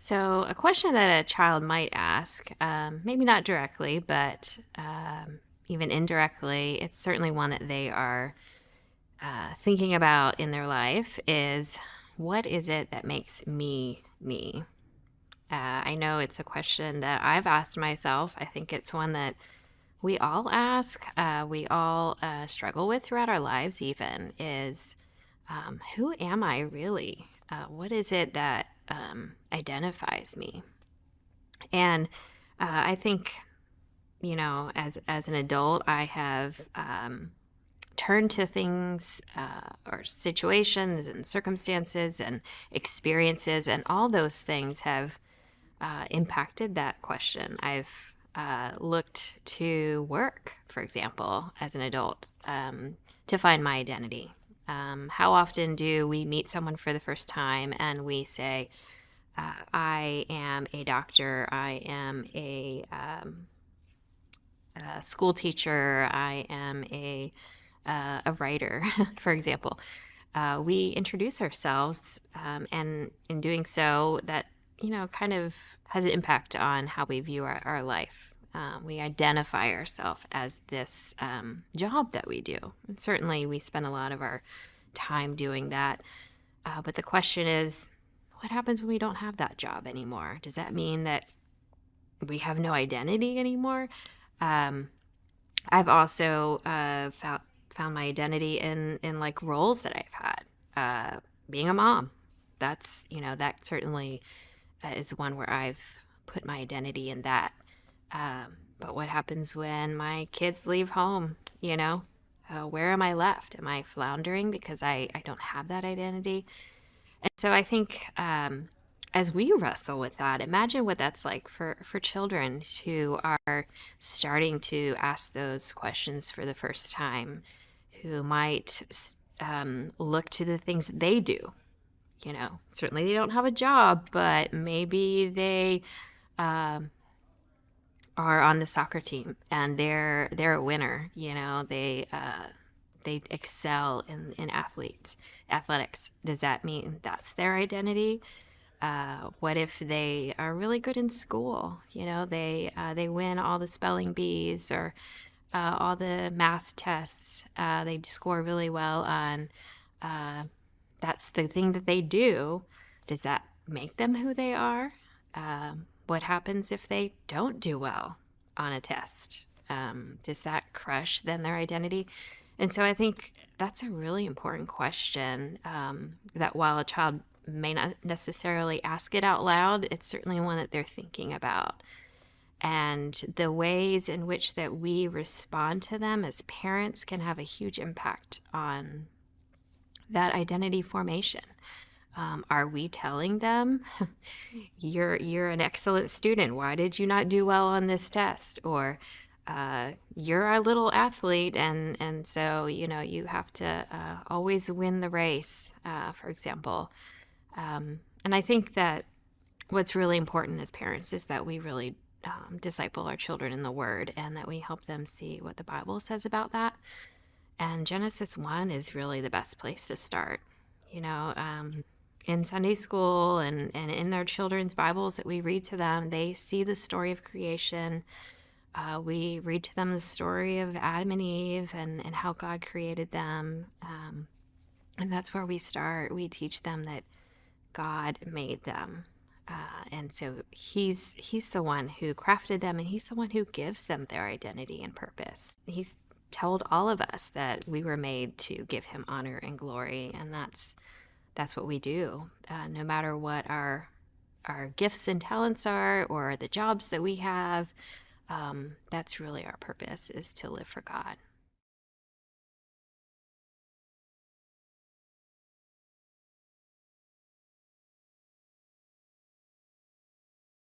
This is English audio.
So, a question that a child might ask, maybe not directly, but even indirectly, it's certainly one that they are thinking about in their life is what is it that makes me me? I know it's a question that I've asked myself. I think it's one that we all ask, we all struggle with throughout our lives, even is who am I really? What is it that identifies me? And I think, as an adult, I have turned to things or situations and circumstances and experiences, and all those things have impacted that question. I've looked to work, for example, as an adult to find my identity. How often do we meet someone for the first time and we say, I am a doctor, I am a school teacher, I am a writer, for example. We introduce ourselves, and in doing so, that kind of has an impact on how we view our life. We identify ourselves as this job that we do. And certainly, we spend a lot of our time doing that. But the question is, what happens when we don't have that job anymore? Does that mean that we have no identity anymore? I've also found my identity in like roles that I've had. Being a mom, that certainly is one where I've put my identity in that. But what happens when my kids leave home? Where am I left? Am I floundering because I don't have that identity? And so I think as we wrestle with that, imagine what that's like for children who are starting to ask those questions for the first time, who might look to the things that they do. Certainly they don't have a job, but maybe they are on the soccer team and they're a winner. They excel in athletics. Does that mean that's their identity? What if they are really good in school? They win all the spelling bees or all the math tests. They score really well on. That's the thing that they do. Does that make them who they are? What happens if they don't do well on a test? Does that crush then their identity? And so I think that's a really important question, that while a child may not necessarily ask it out loud, it's certainly one that they're thinking about. And the ways in which that we respond to them as parents can have a huge impact on that identity formation. Are we telling them, you're an excellent student, why did you not do well on this test? Or you're our little athlete, and so you have to always win the race, for example. And I think that what's really important as parents is that we really disciple our children in the Word, and that we help them see what the Bible says about that. And Genesis 1 is really the best place to start. In Sunday school and in their children's Bibles that we read to them, they see the story of creation. We read to them the story of Adam and Eve and how God created them. And that's where we start. We teach them that God made them. And so he's the one who crafted them, and he's the one who gives them their identity and purpose. He's told all of us that we were made to give him honor and glory, and that's what we do. No matter what our gifts and talents are, or the jobs that we have, that's really our purpose, is to live for God.